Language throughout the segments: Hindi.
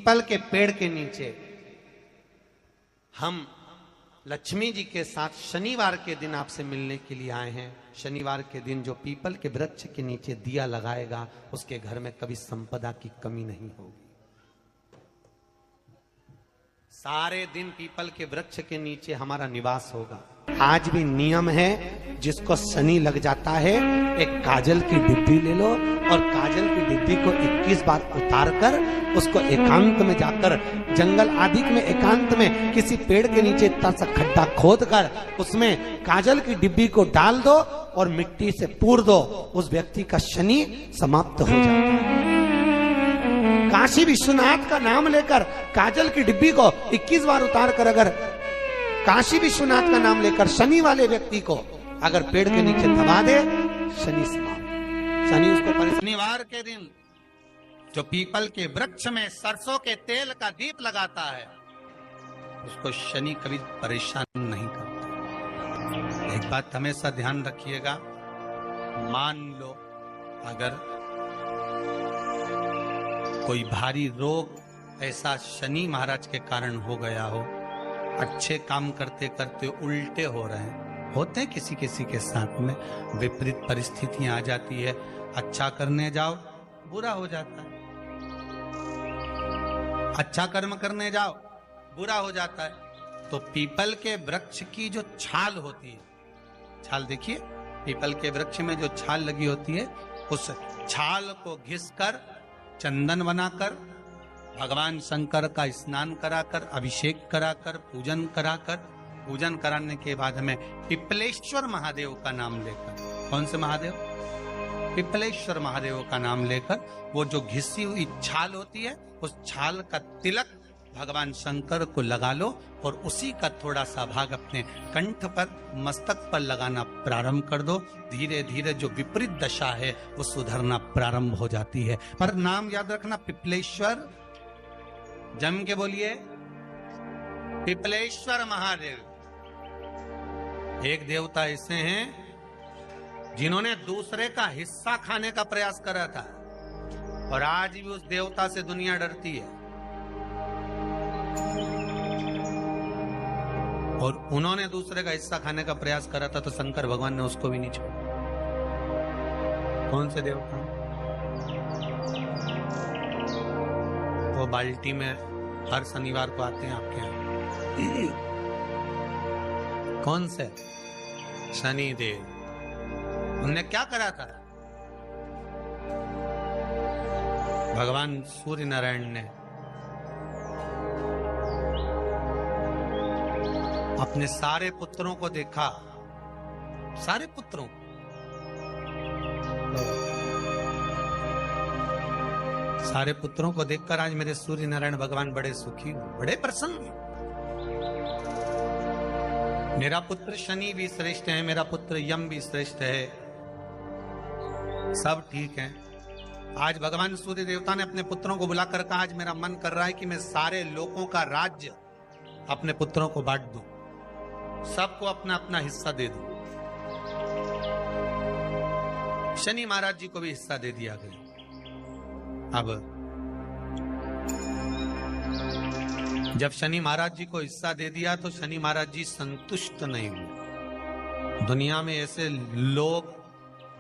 पीपल के पेड़ के नीचे हम लक्ष्मी जी के साथ शनिवार के दिन आपसे मिलने के लिए आए हैं। शनिवार के दिन जो पीपल के वृक्ष के नीचे दिया लगाएगा उसके घर में कभी संपदा की कमी नहीं होगी। सारे दिन पीपल के वृक्ष के नीचे हमारा निवास होगा। आज भी नियम है, जिसको शनि लग जाता है एक काजल की डिब्बी ले लो और काजल की डिब्बी को 21 बार उतार कर उसको एकांत में जाकर जंगल आदि में एकांत में किसी पेड़ के नीचे इतना सा खड्डा खोद कर उसमें काजल की डिब्बी को डाल दो और मिट्टी से पूर दो, उस व्यक्ति का शनि समाप्त हो जाता है। काशी विश्वनाथ का नाम लेकर काजल की डिब्बी को 21 बार उतार कर अगर काशी विश्वनाथ का नाम लेकर शनि वाले व्यक्ति को अगर पेड़ के नीचे दबा दे, शनि समाप्त। शनि उसको शनिवार के दिन जो पीपल के वृक्ष में सरसों के तेल का दीप लगाता है उसको शनि कभी परेशान नहीं करता। एक बात हमेशा ध्यान रखिएगा, मान लो अगर कोई भारी रोग ऐसा शनि महाराज के कारण हो गया हो, अच्छे काम करते करते उल्टे हो रहे हैं, होते हैं किसी किसी के साथ में, विपरीत परिस्थितियां आ जाती है, अच्छा करने जाओ बुरा हो जाता है, अच्छा कर्म करने जाओ बुरा हो जाता है। तो पीपल के वृक्ष की जो छाल होती है, छाल देखिए, पीपल के वृक्ष में जो छाल लगी होती है उस छाल को घिसकर चंदन बनाकर भगवान शंकर का स्नान कराकर अभिषेक कराकर पूजन कराने के बाद हमें पिपलेश्वर महादेव का नाम लेकर, कौन से महादेव? पिपलेश्वर महादेव का नाम लेकर वो जो घिसी हुई छाल होती है उस छाल का तिलक भगवान शंकर को लगा लो और उसी का थोड़ा सा भाग अपने कंठ पर मस्तक पर लगाना प्रारंभ कर दो। धीरे धीरे जो विपरीत दशा है वो सुधरना प्रारंभ हो जाती है। पर नाम याद रखना, पिपलेश्वर, जम के बोलिए, पिपलेश्वर महादेव। एक देवता ऐसे हैं जिन्होंने दूसरे का हिस्सा खाने का प्रयास करा था और आज भी उस देवता से दुनिया डरती है। और उन्होंने दूसरे का हिस्सा खाने का प्रयास करा था तो शंकर भगवान ने उसको भी नहीं छोड़ा। कौन से देवता? वो बाल्टी में हर शनिवार को आते हैं आपके यहाँ। कौन से? शनि देव। उनने क्या करा था? भगवान सूर्य नारायण ने अपने सारे पुत्रों को देखा, सारे पुत्रों, सारे पुत्रों को देखकर आज मेरे सूर्य नारायण भगवान बड़े सुखी, बड़े प्रसन्न। मेरा पुत्र शनि भी श्रेष्ठ है, मेरा पुत्र यम भी श्रेष्ठ है, सब ठीक है। आज भगवान सूर्य देवता ने अपने पुत्रों को बुलाकर कहा, आज मेरा मन कर रहा है कि मैं सारे लोगों का राज्य अपने पुत्रों को बांट दूं, सबको अपना अपना हिस्सा दे दूं। शनि महाराज जी को भी हिस्सा दे दिया गया। अब जब शनि महाराज जी को हिस्सा दे दिया तो शनि महाराज जी संतुष्ट नहीं हुए। दुनिया में ऐसे लोग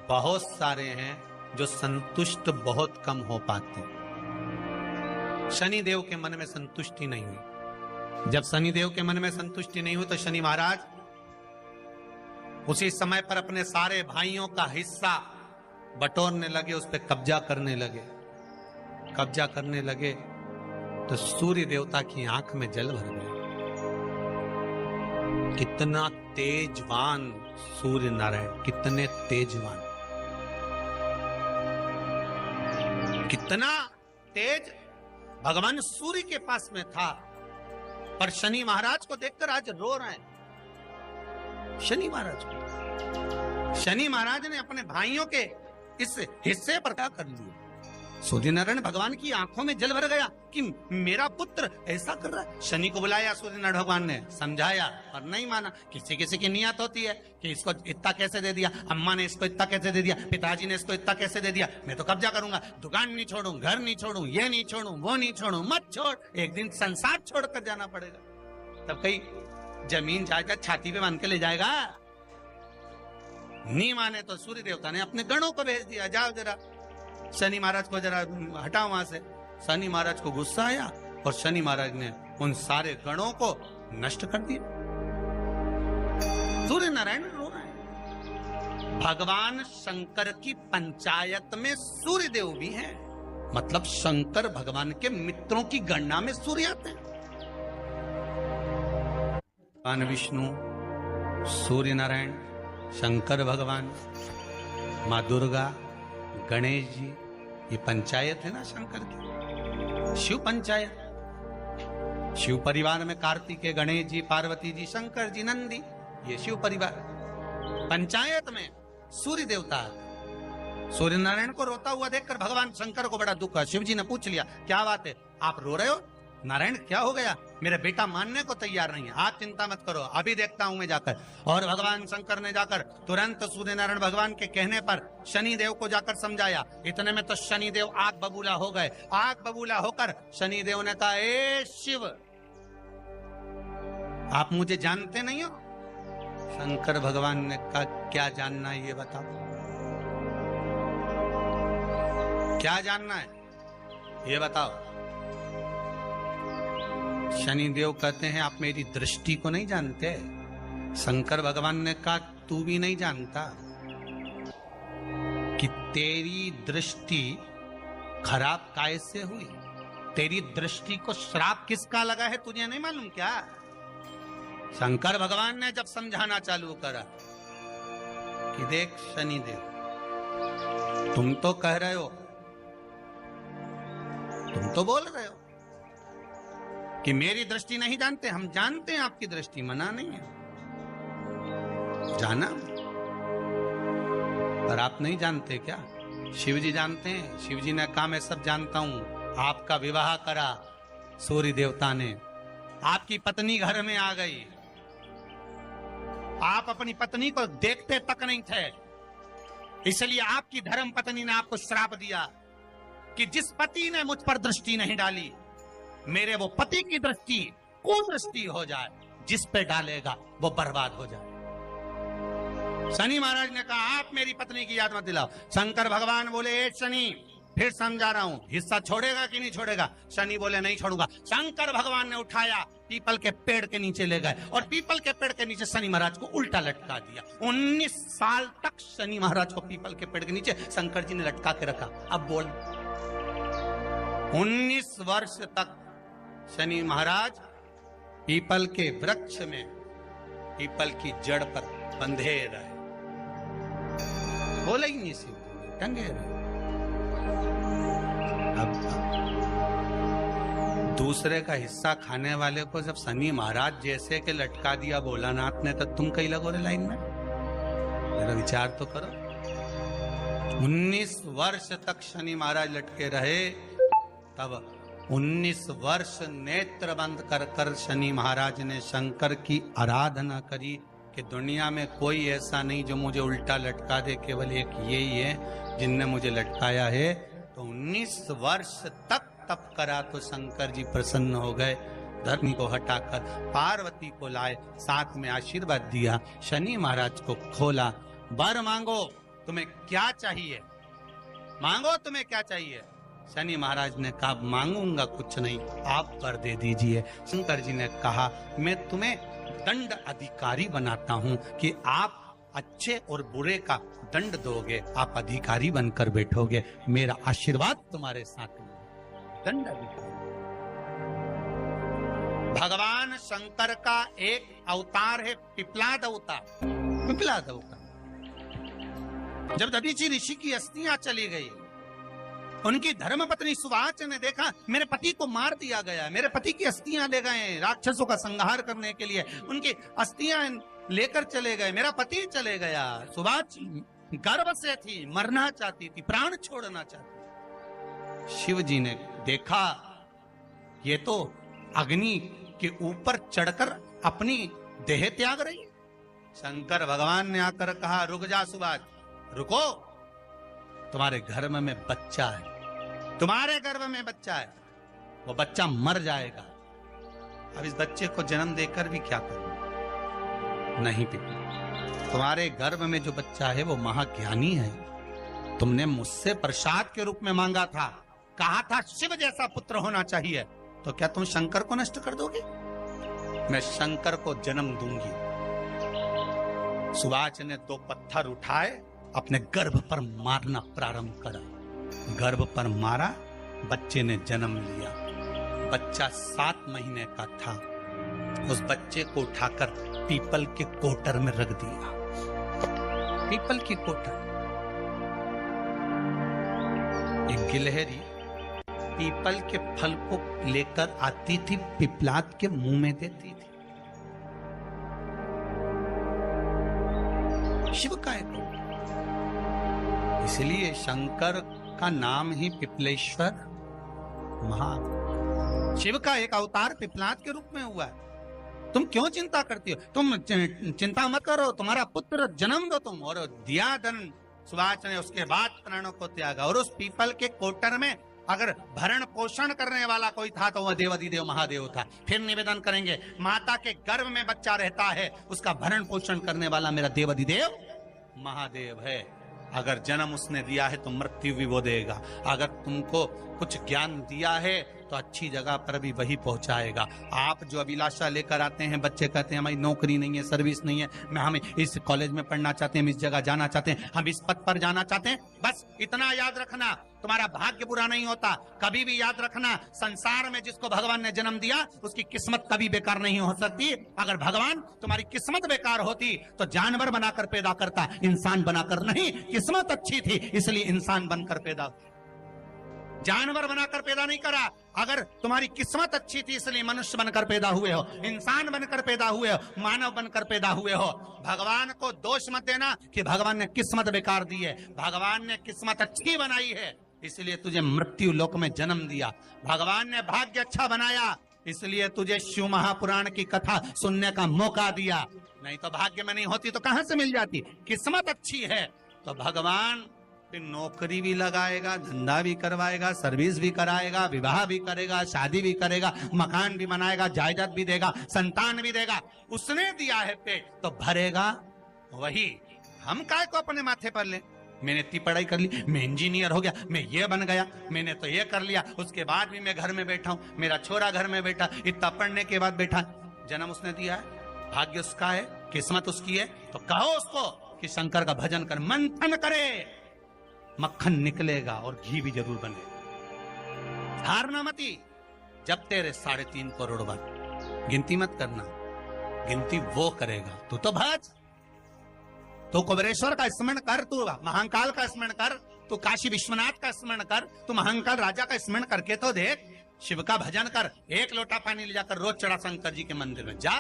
बहुत सारे हैं जो संतुष्ट बहुत कम हो पाते हैं। शनि देव के मन में संतुष्टि नहीं हुई। जब शनि देव के मन में संतुष्टि नहीं हुई तो शनि महाराज उसी समय पर अपने सारे भाइयों का हिस्सा बटोरने लगे, उस पर कब्जा करने लगे। कब्जा करने लगे तो सूर्य देवता की आंख में जल भर गया। कितना तेजवान सूर्य नारायण, कितने तेजवान, कितना तेज भगवान सूर्य के पास में था। पर शनि महाराज को देखकर आज रो रहे हैं। शनि महाराज को, शनि महाराज ने अपने भाइयों के इस हिस्से पर क्या कर लिया? सूर्य नारायण भगवान की आंखों में जल भर गया कि मेरा पुत्र ऐसा कर रहा है। शनि को बुलाया सूर्य नारायण भगवान ने, समझाया पर नहीं माना। किसी किसी की नियत होती है कि इसको इतना कैसे दे दिया, अम्मा ने इसको इतना कैसे दे दिया, पिताजी ने इसको इतना कैसे दे दिया, मैं तो कब्जा करूंगा, दुकान नहीं छोड़ू, घर नहीं छोड़ू, ये नहीं छोड़ू, वो नहीं छोड़ू। मत छोड़, एक दिन संसार छोड़कर जाना पड़ेगा। तब कहीं जमीन जायदाद छाती पे बांध के ले जाएगा। नहीं माने तो सूर्य देवता ने अपने गणों को भेज दिया, जाओ जरा शनि महाराज को जरा हटाओ वहां से। शनि महाराज को गुस्सा आया और शनि महाराज ने उन सारे गणों को नष्ट कर दिया। सूर्य नारायण रो रहे हैं। भगवान शंकर की पंचायत में सूर्य देव भी हैं, मतलब शंकर भगवान के मित्रों की गणना में सूर्य आते हैं। भगवान विष्णु, सूर्य नारायण, शंकर भगवान, माँ दुर्गा, गणेश जी, ये पंचायत है ना शंकर की, शिव पंचायत। शिव परिवार में कार्तिकेय, गणेश जी, पार्वती जी, शंकर जी, नंदी, ये शिव परिवार। पंचायत में सूर्य देवता। सूर्य नारायण को रोता हुआ देखकर भगवान शंकर को बड़ा दुख है। शिव जी ने पूछ लिया, क्या बात है, आप रो रहे हो? नारायण क्या हो गया? मेरा बेटा मानने को तैयार नहीं है। आप चिंता मत करो, अभी देखता हूं मैं जाकर। और भगवान शंकर ने जाकर तुरंत सूर्य नारायण भगवान के कहने पर शनि देव को जाकर समझाया। इतने में तो शनि देव आग बबूला हो गए। आग बबूला होकर शनि देव ने कहा, ए शिव, आप मुझे जानते नहीं हो? शंकर भगवान ने कहा, क्या जानना है ये बताओ, क्या जानना है ये बताओ। शनि देव कहते हैं, आप मेरी दृष्टि को नहीं जानते। शंकर भगवान ने कहा, तू भी नहीं जानता कि तेरी दृष्टि खराब कैसे हुई। तेरी दृष्टि को श्राप किसका लगा है तुझे नहीं मालूम क्या? शंकर भगवान ने जब समझाना चालू करा कि देख शनि देव, तुम तो कह रहे हो, तुम तो बोल रहे हो कि मेरी दृष्टि नहीं जानते। हम जानते हैं आपकी दृष्टि, मना नहीं है, जाना, पर आप नहीं जानते क्या? शिव जी जानते हैं। शिव जी ने कहा, मैं सब जानता हूं। आपका विवाह करा सूर्य देवता ने, आपकी पत्नी घर में आ गई, आप अपनी पत्नी को देखते तक नहीं थे, इसलिए आपकी धर्म पत्नी ने आपको श्राप दिया कि जिस पति ने मुझ पर दृष्टि नहीं डाली, मेरे वो पति की दृष्टि कुदृष्टि हो जाए, जिस पे डालेगा वो बर्बाद हो जाए। शनि महाराज ने कहा, आप मेरी पत्नी की याद मत दिलाओ। शंकर भगवान बोले, ए शनि, फिर समझा रहा हूं, हिस्सा छोड़ेगा कि नहीं छोड़ेगा? शनि बोले, नहीं छोड़ूंगा। शंकर भगवान ने उठाया, पीपल के पेड़ के नीचे ले गए और पीपल के पेड़ के नीचे शनि महाराज को उल्टा लटका दिया। 19 साल तक शनि महाराज को पीपल के पेड़ के नीचे शंकर जी ने लटका के रखा। अब बोल, 19 वर्ष तक शनि महाराज पीपल के वृक्ष में, पीपल की जड़ पर बंधे रहे, बोले ही नहीं, सिर्फ टंगे रहे। अब दूसरे का हिस्सा खाने वाले को जब शनि महाराज जैसे के लटका दिया भोलानाथ ने, तो तुम कहीं लगो रे लाइन में? मेरा विचार तो करो। 19 वर्ष तक शनि महाराज लटके रहे, तब 19 वर्ष नेत्र बंद कर कर शनि महाराज ने शंकर की आराधना करी कि दुनिया में कोई ऐसा नहीं जो मुझे उल्टा लटका दे, केवल एक यही है जिनने मुझे लटकाया है। तो 19 वर्ष तक तप करा तो शंकर जी प्रसन्न हो गए। धरनी को हटाकर पार्वती को लाए, साथ में आशीर्वाद दिया, शनि महाराज को खोला। वर मांगो, तुम्हें क्या चाहिए, मांगो तुम्हें क्या चाहिए। शनि महाराज ने कहा, मांगूंगा कुछ नहीं, आप वर दे दीजिए। शंकर जी ने कहा, मैं तुम्हें दंड अधिकारी बनाता हूं कि आप अच्छे और बुरे का दंड दोगे, आप अधिकारी बनकर बैठोगे, मेरा आशीर्वाद तुम्हारे साथ में। दंड अधिकारी। भगवान शंकर का एक अवतार है पिपलाद अवतार। पिपलाद अवतार, जब दधीचि ऋषि की अस्थियां चली गई, उनकी धर्मपत्नी सुवाच ने देखा मेरे पति को मार दिया गया, मेरे पति की अस्थियां ले गए राक्षसों का संहार करने के लिए, उनकी अस्थियां लेकर चले गए, मेरा पति चले गया। सुवाच गर्व से थी, मरना चाहती थी, प्राण छोड़ना चाहती। शिव जी ने देखा ये तो अग्नि के ऊपर चढ़कर अपनी देह त्याग रही है। शंकर भगवान ने आकर कहा, रुक जा सुभाष, रुको, तुम्हारे गर्भ में बच्चा है, तुम्हारे गर्भ में बच्चा है, वो बच्चा मर जाएगा। अब इस बच्चे को जन्म देकर भी क्या करूं? नहीं पिता, तुम्हारे गर्भ में जो बच्चा है वो महाज्ञानी है। तुमने मुझसे प्रसाद के रूप में मांगा था, कहा था शिव जैसा पुत्र होना चाहिए, तो क्या तुम शंकर को नष्ट कर दोगे? मैं शंकर को जन्म दूंगी। सुभाष ने 2 पत्थर उठाए, अपने गर्भ पर मारना प्रारंभ करा। गर्भ पर मारा, बच्चे ने जन्म लिया। बच्चा 7 महीने का था। उस बच्चे को उठाकर पीपल के कोटर में रख दिया। पीपल की कोटर। एक गिलहरी पीपल के फल को लेकर आती थी, पिपलाद के मुंह में देती थी। शिव का एक, इसलिए शंकर का नाम ही पिपलेश्वर महा। शिव का एक अवतार पिपलाद के रूप में हुआ है। तुम क्यों चिंता करती हो? तुम चिंता मत करो, तुम्हारा पुत्र जन्म दो तुम। और दिया धन सुभाष ने, उसके बाद प्राणों को त्यागा। और उस पीपल के कोटर में अगर भरण पोषण करने वाला कोई था तो वह देवाधिदेव महादेव था। फिर निवेदन करेंगे, माता के गर्भ में बच्चा रहता है, उसका भरण पोषण करने वाला मेरा देवाधिदेव महादेव है। अगर जन्म उसने दिया है तो मृत्यु भी वो देगा। अगर तुमको कुछ ज्ञान दिया है तो अच्छी जगह पर भी वही पहुंचाएगा। आप जो अभिलाषा लेकर आते हैं, बच्चे कहते हैं हमारी नौकरी नहीं है, सर्विस नहीं है, हम इस कॉलेज में पढ़ना चाहते हैं, हम इस जगह जाना चाहते हैं, हम इस पद पर जाना चाहते हैं, बस इतना याद रखना, तुम्हारा भाग्य बुरा नहीं होता। कभी भी याद रखना, संसार में जिसको भगवान ने जन्म दिया उसकी किस्मत कभी बेकार नहीं हो सकती। अगर भगवान तुम्हारी किस्मत बेकार होती तो जानवर बनाकर पैदा करता, इंसान बनाकर नहीं। किस्मत अच्छी थी इसलिए इंसान बनकर पैदा, जानवर बनाकर पैदा नहीं करा। अगर तुम्हारी किस्मत अच्छी थी इसलिए मनुष्य बनकर पैदा हुए हो, इंसान बनकर पैदा हुए हो, मानव बनकर पैदा हुए हो। भगवान को दोष मत देना कि भगवान ने किस्मत बेकार दी है। भगवान ने किस्मत अच्छी बनाई है इसलिए तुझे मृत्यु लोक में जन्म दिया। भगवान ने भाग्य अच्छा बनाया इसलिए तुझे शिव महापुराण की कथा सुनने का मौका दिया। नहीं तो भाग्य में नहीं होती तो कहां से मिल जाती? किस्मत अच्छी है तो भगवान नौकरी भी लगाएगा, धंधा भी करवाएगा, सर्विस भी कराएगा, विवाह भी करेगा, शादी भी करेगा, मकान भी बनाएगा, जायदाद भी देगा, संतान भी देगा। उसने दिया है पेट तो भरेगा वही। हम काय को अपने माथे पर ले? मैंने इतनी पढ़ाई कर ली, मैं इंजीनियर हो गया, मैं ये बन गया, मैंने तो ये कर लिया, उसके बाद भी मैं घर में बैठा हूं, मेरा छोरा घर में बैठा, इतना पढ़ने के बाद बैठा। जन्म उसने दिया है, भाग्य उसका है, किस्मत उसकी है, तो कहो उसको कि शंकर का भजन कर, मंथन करे, मक्खन निकलेगा और घी भी जरूर बने। हारना मती। जब तेरे 3.5 करोड़ बन, गिनती मत करना, गिनती वो करेगा। तू तो भज, तू कुबेरेश्वर का स्मरण कर, तू महाकाल का स्मरण कर, तू काशी विश्वनाथ का स्मरण कर, तू महाकाल राजा का स्मरण करके तो देख। शिव का भजन कर, 1 लोटा पानी ले जाकर रोज चढ़ा शंकर जी के मंदिर में जा।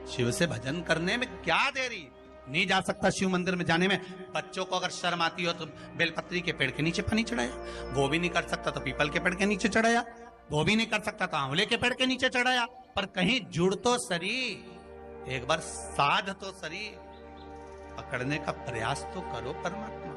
शिव से भजन करने में क्या देरी? नहीं जा सकता शिव मंदिर में जाने में? बच्चों को अगर शर्म आती हो तो बेलपत्री के पेड़ के नीचे पानी चढ़ाया, वो भी नहीं कर सकता तो पीपल के पेड़ के नीचे चढ़ाया, वो भी नहीं कर सकता तो आंवले के पेड़ के नीचे चढ़ाया। पर कहीं जुड़ तो सरी, एक बार साध तो सरी, पकड़ने का प्रयास तो करो परमात्मा।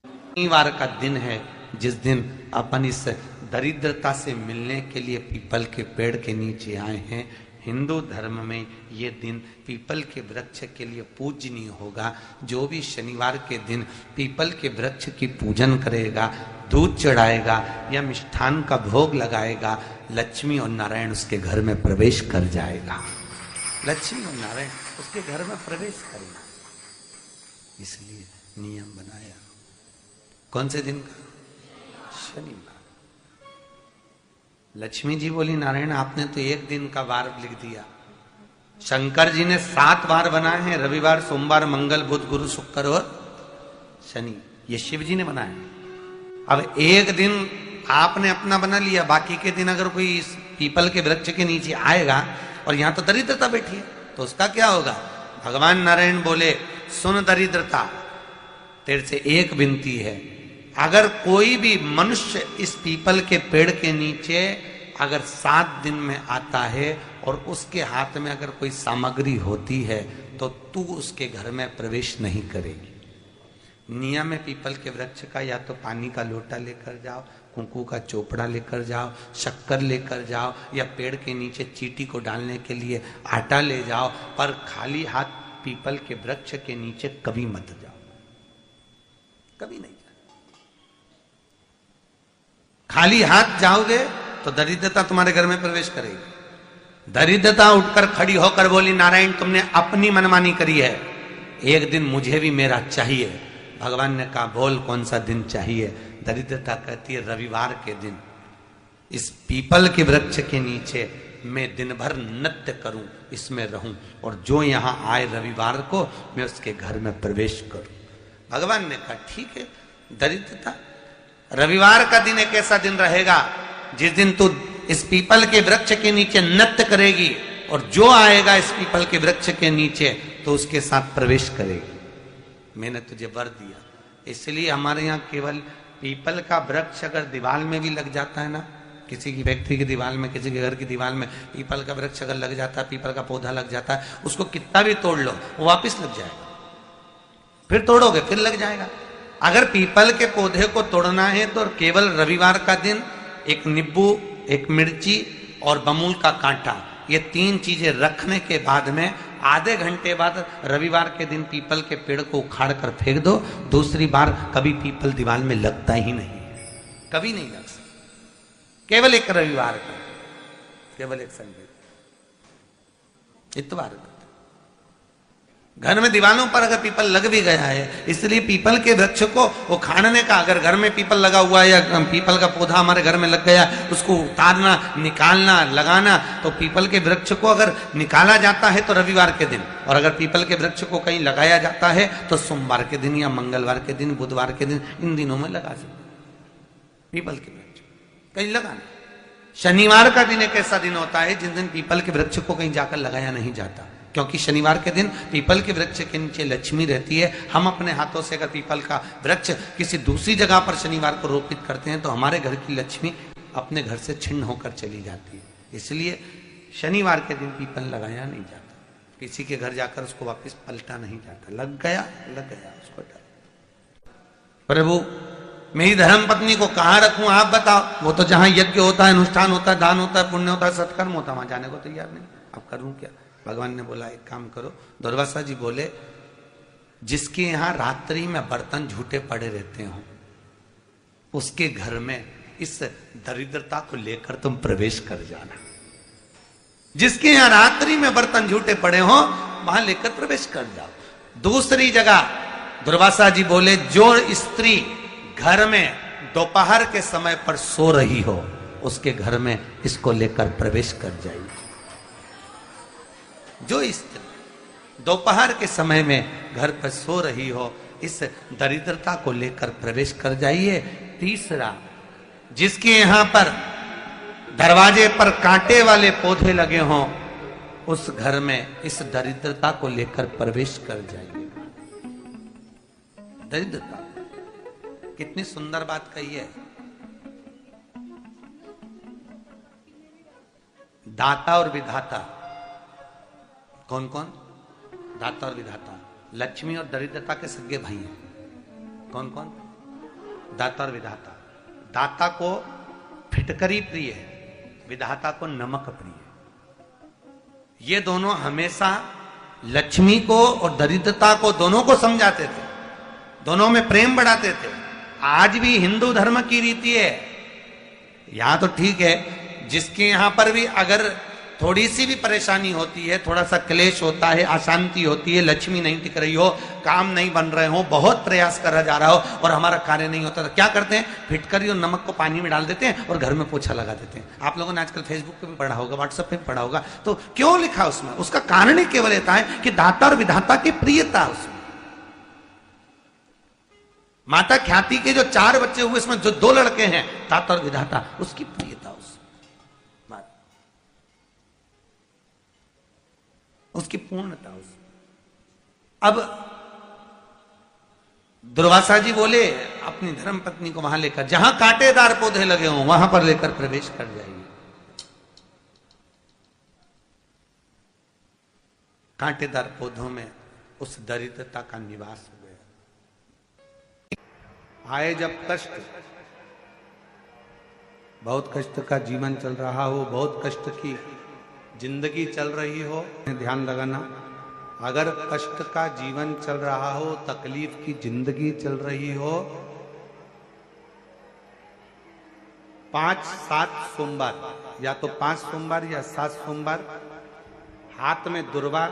शनिवार का दिन है जिस दिन अपन इस दरिद्रता से मिलने के लिए पीपल के पेड़ के नीचे आए हैं। हिंदू धर्म में ये दिन पीपल के वृक्ष के लिए पूजनीय होगा। जो भी शनिवार के दिन पीपल के वृक्ष की पूजन करेगा, दूध चढ़ाएगा या मिष्ठान का भोग लगाएगा, लक्ष्मी और नारायण उसके घर में प्रवेश कर जाएगा। लक्ष्मी और नारायण उसके घर में प्रवेश करेगा, इसलिए नियम बनाया। कौन से दिन का? शनिवार। लक्ष्मी जी बोली, नारायण आपने तो 1 दिन का वार लिख दिया। शंकर जी ने 7 वार बनाए हैं, रविवार, सोमवार, मंगल, बुध, गुरु, शुक्र और शनि। ये शिव जी ने बनाया। अब 1 दिन आपने अपना बना लिया, बाकी के दिन अगर कोई इस पीपल के वृक्ष के नीचे आएगा और यहां तो दरिद्रता बैठी है तो उसका क्या होगा? भगवान नारायण बोले, सुन दरिद्रता, तेरे से एक विनती है, अगर कोई भी मनुष्य इस पीपल के पेड़ के नीचे अगर 7 दिन में आता है और उसके हाथ में अगर कोई सामग्री होती है तो तू उसके घर में प्रवेश नहीं करेगी। नियम है पीपल के वृक्ष का, या तो पानी का लोटा लेकर जाओ, कुंकू का चोपड़ा लेकर जाओ, शक्कर लेकर जाओ, या पेड़ के नीचे चींटी को डालने के लिए आटा ले जाओ, पर खाली हाथ पीपल के वृक्ष के नीचे कभी मत जाओ, कभी नहीं जाओ। खाली हाथ जाओगे तो दरिद्रता तुम्हारे घर में प्रवेश करेगी। दरिद्रता उठकर खड़ी होकर बोली, नारायण तुमने अपनी मनमानी करी है, एक दिन मुझे भी मेरा चाहिए। भगवान ने कहा बोल कौन सा दिन चाहिए। दरिद्रता कहती है रविवार के दिन इस पीपल के वृक्ष के नीचे मैं दिन भर नृत्य करूं, इसमें रहूं, और जो यहां आए रविवार को मैं उसके घर में प्रवेश करूं। भगवान ने कहा ठीक है। दरिद्रता रविवार का दिन एक ऐसा दिन रहेगा जिस दिन तू इस पीपल के वृक्ष के नीचे नृत्य करेगी और जो आएगा इस पीपल के वृक्ष के नीचे तो उसके साथ प्रवेश करेगी। मैंने तुझे वर दिया। इसलिए हमारे यहाँ केवल पीपल का वृक्ष अगर दीवार में भी लग जाता है ना, किसी की फैक्ट्री की दीवार में, किसी के घर की दीवार में पीपल का वृक्ष अगर लग जाता है, पीपल का पौधा लग जाता है, उसको कितना भी तोड़ लो वो वापस लग जाएगा। फिर तोड़ोगे फिर लग जाएगा। अगर पीपल के पौधे को तोड़ना है तो केवल रविवार का दिन एक नींबू, एक मिर्ची और बमूल का कांटा, ये 3 चीजें रखने के बाद में आधे घंटे बाद रविवार के दिन पीपल के पेड़ को उखाड़ कर फेंक दो। दूसरी बार कभी पीपल दीवार में लगता ही नहीं, कभी नहीं लग सकता। केवल एक रविवार का, केवल एक संडे, इतवार का। घर में दीवारों पर अगर पीपल लग भी गया है, इसलिए पीपल के वृक्ष को उखाड़ने का, अगर घर में पीपल लगा हुआ है या पीपल का पौधा हमारे घर में लग गया, उसको उतारना, निकालना, लगाना, तो पीपल के वृक्ष को अगर निकाला जाता है तो रविवार के दिन, और अगर पीपल के वृक्ष को कहीं लगाया जाता है तो सोमवार के दिन या मंगलवार के दिन, बुधवार के दिन, इन दिनों में लगा सकते पीपल के वृक्ष कहीं लगाना। शनिवार का दिन एक ऐसा दिन होता है जिस दिन पीपल के वृक्ष को कहीं जाकर लगाया नहीं जाता, क्योंकि शनिवार के दिन पीपल के वृक्ष के नीचे लक्ष्मी रहती है। हम अपने हाथों से अगर पीपल का वृक्ष किसी दूसरी जगह पर शनिवार को रोपित करते हैं तो हमारे घर की लक्ष्मी अपने घर से छिन्न होकर चली जाती है। इसलिए शनिवार के दिन पीपल लगाया नहीं जाता, किसी के घर जाकर उसको वापस पलटा नहीं जाता। लग गया उसको डाल। प्रभु मेरी धर्म पत्नी को कहाँ रखूं आप बताओ। वो तो जहां यज्ञ होता है, अनुष्ठान होता है, दान होता है, पुण्य होता है, सत्कर्म होता है, वहां जाने को तैयार नहीं। अब करूं क्या। भगवान ने बोला एक काम करो। दुर्वासा जी बोले जिसके यहां रात्रि में बर्तन झूठे पड़े रहते हो उसके घर में इस दरिद्रता को लेकर तुम प्रवेश कर जाना। जिसके यहां रात्रि में बर्तन झूठे पड़े हो वहां लेकर प्रवेश कर जाओ। दूसरी जगह दुर्वासा जी बोले जो स्त्री घर में दोपहर के समय पर सो रही हो उसके घर में इसको लेकर प्रवेश कर जाइए। जो स्त्री दोपहर के समय में घर पर सो रही हो इस दरिद्रता को लेकर प्रवेश कर जाइए। तीसरा, जिसके यहां पर दरवाजे पर कांटे वाले पौधे लगे हों उस घर में इस दरिद्रता को लेकर प्रवेश कर जाइए। दरिद्रता कितनी सुंदर बात कही है। दाता और विधाता कौन कौन? दाता और विधाता। लक्ष्मी और दरिद्रता के सगे भाई हैं। कौन कौन? दाता और विधाता। दाता को फिटकरी प्रिय है, विधाता को नमक प्रिय है। ये दोनों हमेशा लक्ष्मी को और दरिद्रता को दोनों को समझाते थे, दोनों में प्रेम बढ़ाते थे। आज भी हिंदू धर्म की रीति है। यहां तो ठीक है, जिसके यहां पर भी अगर थोड़ी सी भी परेशानी होती है, थोड़ा सा क्लेश होता है, अशांति होती है, लक्ष्मी नहीं टिक रही हो, काम नहीं बन रहे हो, बहुत प्रयास करा जा रहा हो और हमारा कार्य नहीं होता, तो क्या करते हैं? फिटकरी और नमक को पानी में डाल देते हैं और घर में पोछा लगा देते हैं। आप लोगों ने आजकल फेसबुक पे भी पढ़ा होगा, व्हाट्सएप पे भी पढ़ा होगा। तो क्यों लिखा उसमें? उसका कारण ही केवल ये है कि दाता और विधाता की प्रियता उसमें। माता ख्याति के जो 4 बच्चे हुए इसमें जो 2 लड़के हैं दाता और विधाता, उसकी प्रियता उसकी पूर्णता। अब दुर्वासा जी बोले अपनी धर्म पत्नी को वहां लेकर, जहां कांटेदार पौधे लगे हों वहां पर लेकर प्रवेश कर जाइए। कांटेदार पौधों में उस दरिद्रता का निवास हो गया। आए जब कष्ट, बहुत कष्ट का जीवन चल रहा हो, बहुत कष्ट की जिंदगी चल रही हो, ध्यान लगाना, अगर कष्ट का जीवन चल रहा हो, तकलीफ की जिंदगी चल रही हो, 5-7 सोमवार, या तो 5 सोमवार या 7 सोमवार, हाथ में दुर्वा,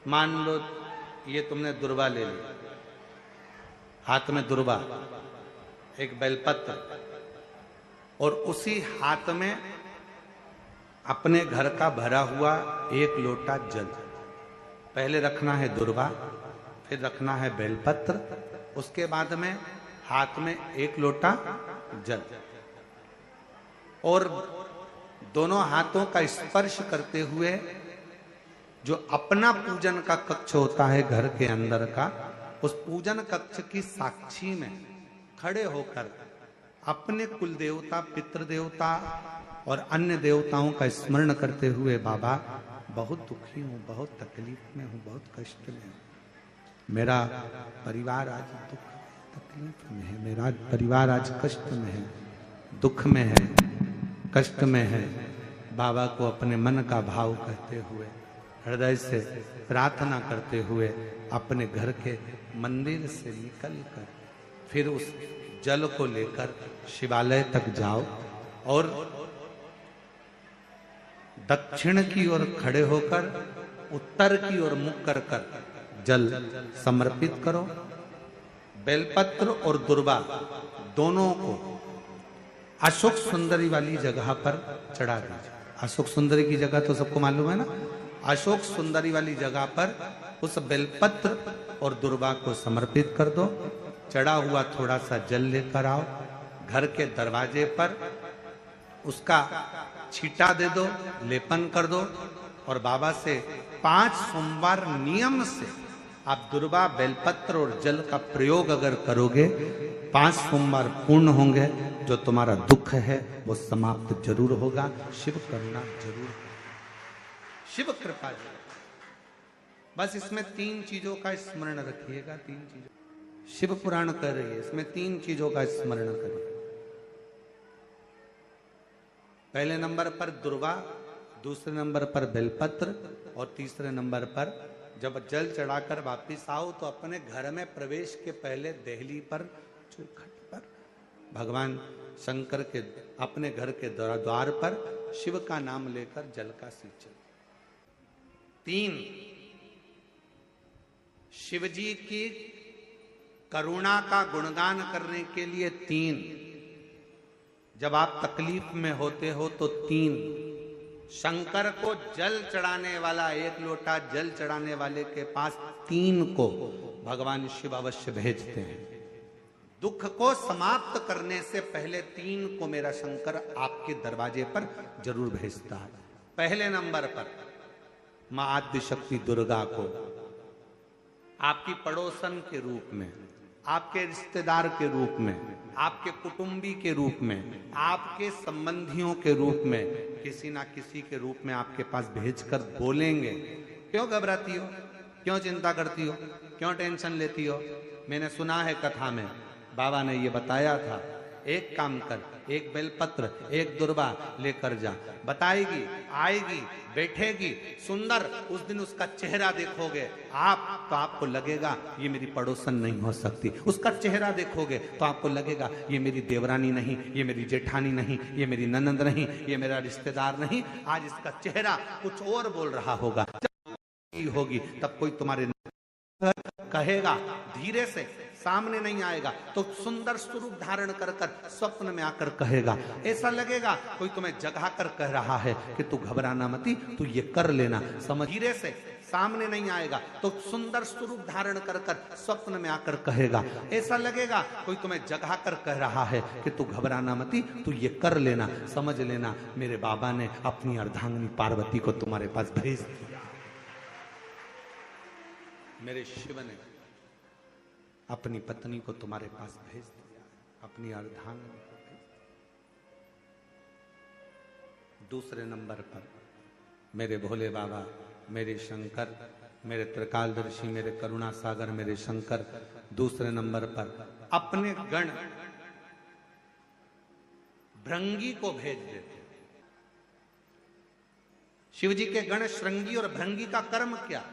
मान लो ये तुमने दुर्वा ले ली, हाथ में दुर्वा, एक बेलपत्र, और उसी हाथ में अपने घर का भरा हुआ 1 लोटा जल। पहले रखना है दुर्वा, फिर रखना है बेलपत्र, उसके बाद में हाथ में 1 लोटा जल, और दोनों हाथों का स्पर्श करते हुए जो अपना पूजन का कक्ष होता है घर के अंदर का, उस पूजन कक्ष की साक्षी में खड़े होकर अपने कुल देवता, पितृ देवता और अन्य देवताओं का स्मरण करते हुए, बाबा बहुत दुखी हूं, बहुत तकलीफ में हूं, बहुत कष्ट में हूं, मेरा परिवार आज दुख तकलीफ में है, मेरा परिवार आज कष्ट में है, दुख में है, कष्ट में है। बाबा को अपने मन का भाव कहते हुए, हृदय से प्रार्थना करते हुए अपने घर के मंदिर से निकलकर फिर उस जल को लेकर शिवालय तक जाओ और दक्षिण की ओर खड़े होकर उत्तर की ओर मुख कर कर जल समर्पित करो। बेलपत्र और दुर्वा दोनों को अशोक सुंदरी वाली जगह पर चढ़ा दीजिए। अशोक सुंदरी की जगह तो सबको मालूम है ना। अशोक सुंदरी वाली जगह पर उस बेलपत्र और दुर्वा को समर्पित कर दो। चढ़ा हुआ थोड़ा सा जल लेकर आओ, घर के दरवाजे पर उसका छींटा दे दो, लेपन कर दो, और बाबा से 5 सोमवार नियम से आप दुर्वा, बेलपत्र और जल का प्रयोग अगर करोगे, 5 सोमवार पूर्ण होंगे, जो तुम्हारा दुख है वो समाप्त जरूर होगा। शिव करुणा जरूर, शिव कृपा जरूर। बस इसमें 3 चीजों का स्मरण रखिएगा। 3 चीजों शिव पुराण कर रही है, इसमें 3 चीजों का स्मरण करिए। पहले नंबर पर दुर्वा, दूसरे नंबर पर बेलपत्र, और तीसरे नंबर पर जब जल चढ़ाकर वापिस आओ तो अपने घर में प्रवेश के पहले देहली पर, चौखट पर, भगवान शंकर के अपने घर के द्वार पर शिव का नाम लेकर जल का सिंचन। 3 शिवजी की करुणा का गुणगान करने के लिए 3, जब आप तकलीफ में होते हो तो 3, शंकर को जल चढ़ाने वाला, 1 लोटा जल चढ़ाने वाले के पास 3 को भगवान शिव अवश्य भेजते हैं। दुख को समाप्त करने से पहले 3 को मेरा शंकर आपके दरवाजे पर जरूर भेजता है। पहले नंबर पर मां आद्य शक्ति दुर्गा को आपकी पड़ोसन के रूप में, आपके रिश्तेदार के रूप में, आपके कुटुंबी के रूप में, आपके संबंधियों के रूप में, किसी ना किसी के रूप में आपके पास भेजकर बोलेंगे, क्यों घबराती हो, क्यों चिंता करती हो, क्यों टेंशन लेती हो। मैंने सुना है कथा में बाबा ने ये बताया था, एक काम कर, 1 बेलपत्र, 1 दुर्वा लेकर जा, बताएगी, आएगी, बैठेगी, सुंदर, उस दिन उसका चेहरा देखोगे आप तो आपको लगेगा ये मेरी पड़ोसन नहीं हो सकती। उसका चेहरा देखोगे तो आपको लगेगा ये मेरी देवरानी नहीं, ये मेरी जेठानी नहीं, ये मेरी ननंद नहीं, ये मेरा रिश्तेदार नहीं। आज इसका चेहरा कुछ और बोल रहा होगा। जब होगी तब कोई तुम्हारे कहेगा, धीरे से, सामने नहीं आएगा तो सुंदर स्वरूप धारण कर कर स्वप्न में आकर कहेगा। ऐसा लगेगा कोई तुम्हें जगा कर कह रहा है कि तू घबराना मती, तू ये कर लेना, समझ। धीरे से, सामने नहीं आएगा तो सुंदर स्वरूप धारण कर कर स्वप्न में आकर कहेगा। ऐसा लगेगा कोई तुम्हें जगा कर कह रहा है कि तू घबराना मती, तू ये कर लेना, समझ लेना मेरे बाबा ने अपनी अर्धांगिनी पार्वती को तुम्हारे पास भेज दिया। मेरे शिव ने अपनी पत्नी को तुम्हारे पास भेज दिया, अपनी अर्धांगिनी को भेज दिया। दूसरे नंबर पर मेरे भोले बाबा, मेरे शंकर, मेरे त्रिकालदर्शी, मेरे करुणा सागर, मेरे शंकर दूसरे नंबर पर अपने गण भृंगी को भेज देते। शिव जी के गण श्रृंगी और भृंगी का कर्म क्या?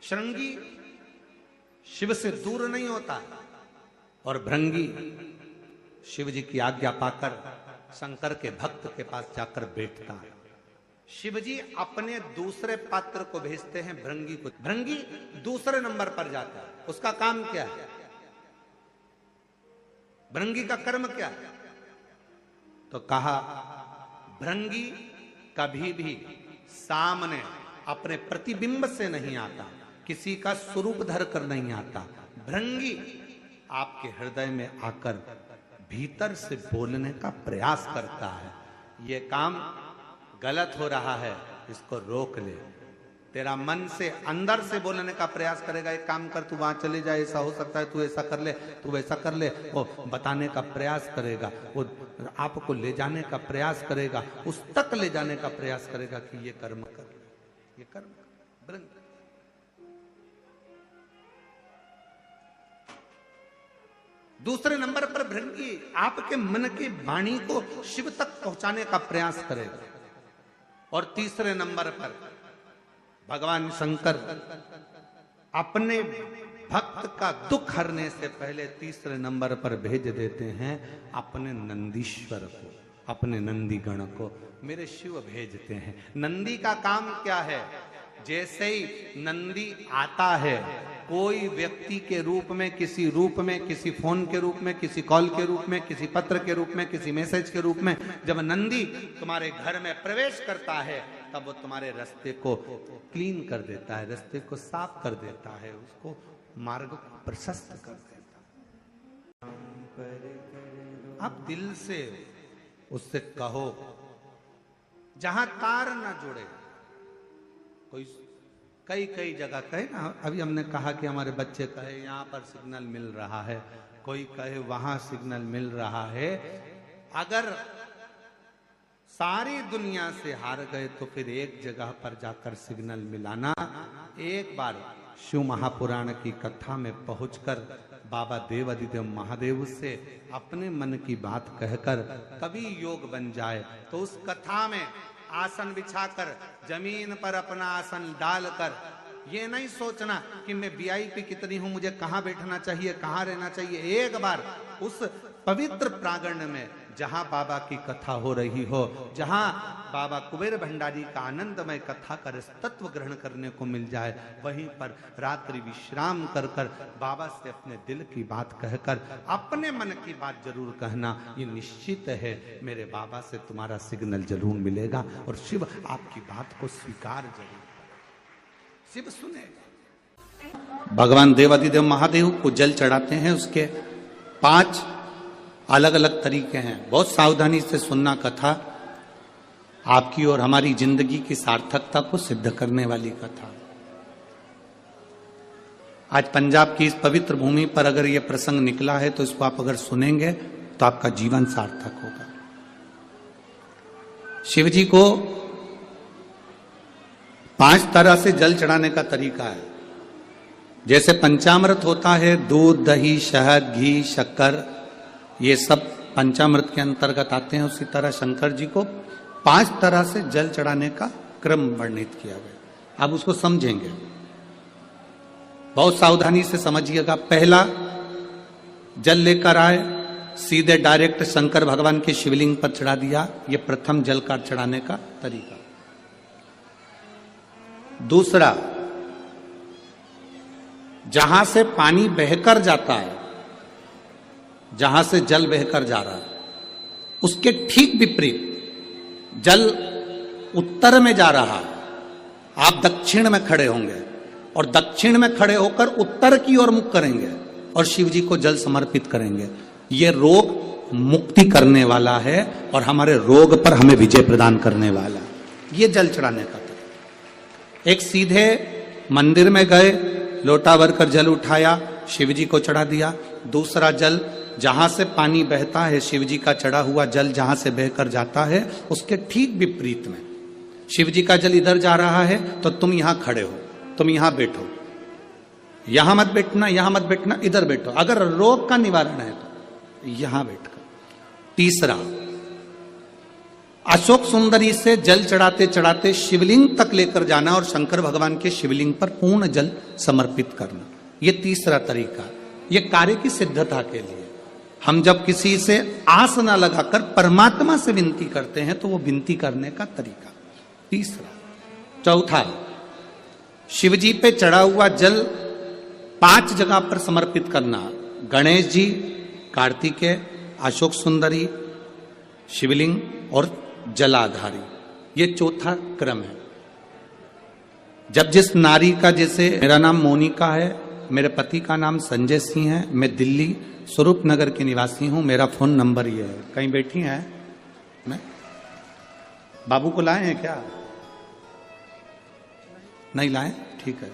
श्रृंगी शिव से दूर नहीं होता और भृंगी शिव जी की आज्ञा पाकर शंकर के भक्त के पास जाकर बैठता है। शिव जी अपने दूसरे पात्र को भेजते हैं भृंगी को। भृंगी दूसरे नंबर पर जाता है। उसका काम क्या है? भृंगी का कर्म क्या है? तो कहा भृंगी कभी भी सामने अपने प्रतिबिंब से नहीं आता, किसी का स्वरूप धर कर नहीं आता। भृंगी आपके हृदय में आकर भीतर से बोलने का प्रयास करता है। ये काम गलत हो रहा है, इसको रोक ले। तेरा मन से अंदर से बोलने का प्रयास करेगा, एक काम कर, तू वहां चले जा, ऐसा हो सकता है, तू ऐसा कर ले, तू वैसा कर ले। वो बताने का प्रयास करेगा, वो आपको ले जाने का प्रयास करेगा, उस तक ले जाने का प्रयास करेगा कि ये कर्म कर, ये कर्म कर। दूसरे नंबर पर भृंगी आपके मन की वाणी को शिव तक पहुंचाने का प्रयास करेगा। और तीसरे नंबर पर भगवान शंकर अपने भक्त का दुख हरने से पहले तीसरे नंबर पर भेज देते हैं अपने नंदीश्वर को, अपने नंदी गण को। मेरे शिव भेजते हैं। नंदी का काम क्या है? जैसे ही नंदी आता है, कोई व्यक्ति के रूप में, किसी रूप में, किसी फोन के रूप में, किसी कॉल के रूप में, किसी पत्र के रूप में, किसी मैसेज के रूप में, जब नंदी तुम्हारे घर में प्रवेश करता है तब वो तुम्हारे रास्ते को क्लीन कर देता है, रास्ते को साफ कर देता है, उसको मार्ग को प्रशस्त कर देता है। आप दिल से उससे कहो, जहां तार ना जुड़े। कोई कई जगह कहे ना, अभी हमने कहा कि हमारे बच्चे कहे यहाँ पर सिग्नल मिल रहा है, कोई कहे वहां सिग्नल मिल रहा है। अगर सारी दुनिया से हार गए तो फिर एक जगह पर जाकर सिग्नल मिलाना। एक बार शिव महापुराण की कथा में पहुंचकर बाबा देवादिदेव महादेव से अपने मन की बात कहकर कभी योग बन जाए तो उस कथा में आसन बिछाकर जमीन पर अपना आसन डालकर ये नहीं सोचना कि मैं वीआईपी कितनी हूं, मुझे कहां बैठना चाहिए, कहां रहना चाहिए। एक बार उस पवित्र प्रांगण में जहां बाबा की कथा हो रही हो, जहां बाबा कुबेर भंडारी का आनंदमय कथा कर तत्व ग्रहण करने को मिल जाए, वहीं पर रात्रि विश्राम कर कर बाबा से अपने दिल की बात कहकर अपने मन की बात जरूर कहना। ये निश्चित है मेरे बाबा से तुम्हारा सिग्नल जरूर मिलेगा और शिव आपकी बात को स्वीकार जरूर, शिव सुनेगा। भगवान देवादिदेव महादेव को जल चढ़ाते हैं, उसके 5 अलग अलग तरीके हैं। बहुत सावधानी से सुनना कथा, आपकी और हमारी जिंदगी की सार्थकता को सिद्ध करने वाली कथा। आज पंजाब की इस पवित्र भूमि पर अगर यह प्रसंग निकला है तो इसको आप अगर सुनेंगे तो आपका जीवन सार्थक होगा। शिव जी को 5 तरह से जल चढ़ाने का तरीका है। जैसे पंचामृत होता है, दूध, दही, शहद, घी, शक्कर, ये सब पंचामृत के अंतर्गत आते हैं, उसी तरह शंकर जी को 5 तरह से जल चढ़ाने का क्रम वर्णित किया गया। अब उसको समझेंगे, बहुत सावधानी से समझिएगा। पहला, जल लेकर आए, सीधे डायरेक्ट शंकर भगवान के शिवलिंग पर चढ़ा दिया। ये प्रथम जल का चढ़ाने का तरीका। दूसरा, जहां से पानी बहकर जाता है, जहां से जल बहकर जा रहा है, उसके ठीक विपरीत जल उत्तर में जा रहा है, आप दक्षिण में खड़े होंगे और दक्षिण में खड़े होकर उत्तर की ओर मुख करेंगे और शिव जी को जल समर्पित करेंगे। ये रोग मुक्ति करने वाला है और हमारे रोग पर हमें विजय प्रदान करने वाला है। ये जल चढ़ाने का तरीका। एक, सीधे मंदिर में गए, लोटा भर कर जल उठाया, शिव जी को चढ़ा दिया। दूसरा जल, जहां से पानी बहता है, शिव जी का चढ़ा हुआ जल जहां से बहकर जाता है, उसके ठीक विपरीत में शिव जी का जल इधर जा रहा है तो तुम यहां खड़े हो, तुम यहां बैठो, यहां मत बैठना, यहां मत बैठना, इधर बैठो। अगर रोग का निवारण है तो यहां बैठकर। तीसरा, अशोक सुंदरी से जल चढ़ाते चढ़ाते शिवलिंग तक लेकर जाना और शंकर भगवान के शिवलिंग पर पूर्ण जल समर्पित करना। ये तीसरा तरीका, ये कार्य की सिद्धता के लिए। हम जब किसी से आस न लगाकर परमात्मा से विनती करते हैं तो वो विनती करने का तरीका। तीसरा। चौथा, शिव जी पे चढ़ा हुआ जल 5 जगह पर समर्पित करना। गणेश जी, कार्तिकेय, अशोक सुंदरी, शिवलिंग और जलाधारी। ये चौथा क्रम है। जब जिस नारी का, जैसे मेरा नाम मोनिका है, मेरे पति का नाम संजय सिंह है, मैं दिल्ली स्वरूप नगर के निवासी हूं, मेरा फोन नंबर ये है। कहीं बैठी हैं? मैं बाबू को लाए हैं क्या? नहीं लाए? ठीक है,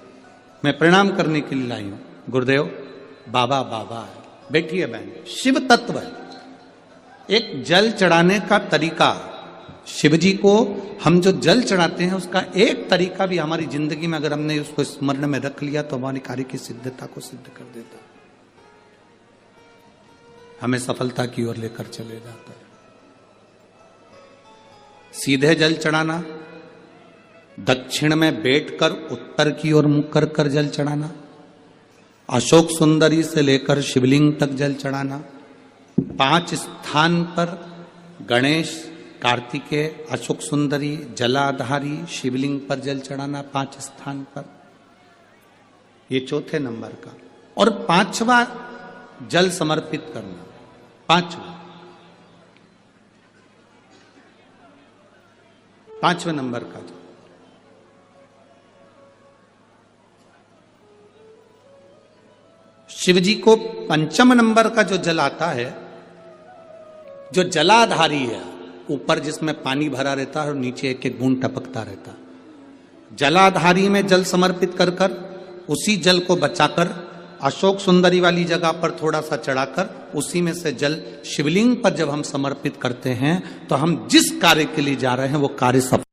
मैं प्रणाम करने के लिए लाई हूं। गुरुदेव, बाबा बाबा है, बैठी है बहन। शिव तत्व है। एक जल चढ़ाने का तरीका, शिव जी को हम जो जल चढ़ाते हैं उसका एक तरीका भी हमारी जिंदगी में अगर हमने उसको स्मरण में रख लिया तो हमारे कार्य की सिद्धता को सिद्ध कर देता, हमें सफलता की ओर लेकर चले जाता है। सीधे जल चढ़ाना, दक्षिण में बैठकर उत्तर की ओर मुख कर कर जल चढ़ाना, अशोक सुंदरी से लेकर शिवलिंग तक जल चढ़ाना, 5 स्थान पर गणेश, कार्तिकेय, अशोक सुंदरी, जलाधारी, शिवलिंग पर जल चढ़ाना 5 स्थान पर। ये चौथे नंबर का। और 5वां जल समर्पित करना। 5वें नंबर का जल। शिव जी को 5म नंबर का जो जल आता है, जो जलाधारी है, ऊपर जिसमें पानी भरा रहता है और नीचे एक एक बूंद टपकता रहता, जलाधारी में जल समर्पित कर कर उसी जल को बचाकर अशोक सुंदरी वाली जगह पर थोड़ा सा चढ़ाकर उसी में से जल शिवलिंग पर जब हम समर्पित करते हैं तो हम जिस कार्य के लिए जा रहे हैं वो कार्य सफल